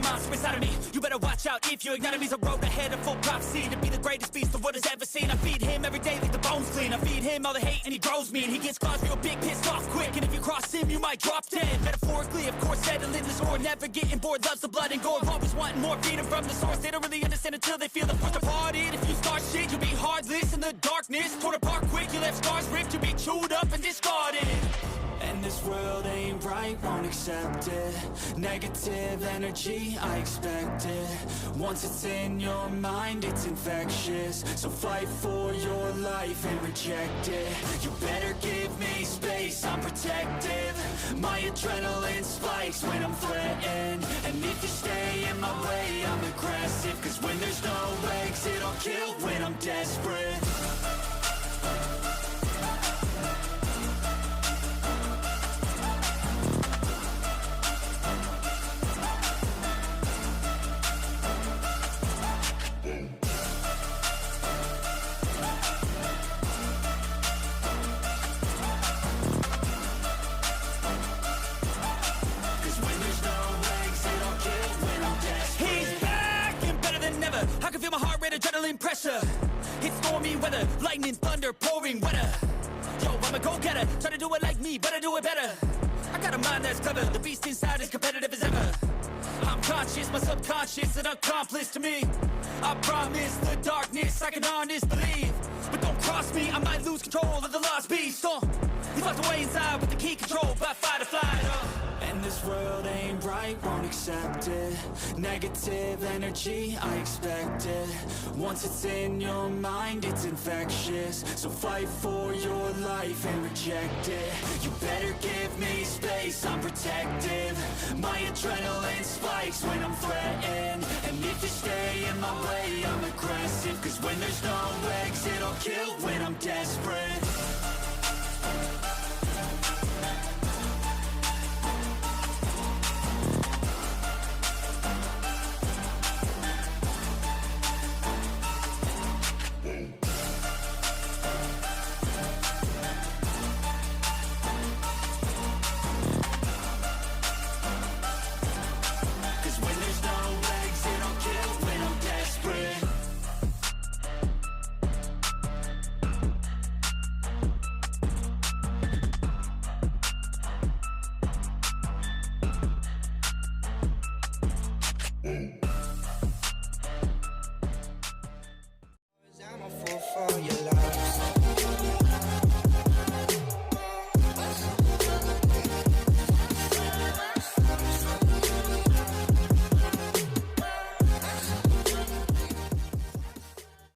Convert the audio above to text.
monster inside of me. You better watch out if you ignite me's a road ahead of full prophecy. To be the greatest beast the world has ever seen. I feed him every day like the bones clean. I feed him all the hate and he grows me. And he gets claws real big, pissed off quick. And if you cross him, you might drop dead. Metaphorically, of course, settling the score. Never getting bored, loves the blood and gore. Always wanting more freedom from the source. They don't really understand until they feel the force departed. If you start shit, you'll be heartless in the darkness. Torn apart quick, you left scars ripped. You'll be chewed up and discarded. And this world ain't right, won't accept it. Negative energy, I expect it. Once it's in your mind, it's infectious. So fight for your life and reject it. You better give me space, I'm protective. My adrenaline spikes when I'm threatened. And if you stay in my way, I'm aggressive. Cause when there's no exit, I'll kill when I'm desperate. Adrenaline pressure, it's stormy weather, lightning, thunder, pouring weather. Yo, I'm a go-getter, try to do it like me, but I do it better. I got a mind that's clever, the beast inside is competitive as ever. I'm conscious, my subconscious, an accomplice to me. I promise the darkness, I can honest believe. But don't cross me, I might lose control of the lost beast. He's locked away inside with the key control by fight or flight. And this world ain't right, won't accept it. Negative energy, I expect it. Once it's in your mind, it's infectious. So fight for your life and reject it. You better give me space, I'm protective. My adrenaline spikes when I'm threatened. And if you stay in my way, I'm aggressive. Cause when there's no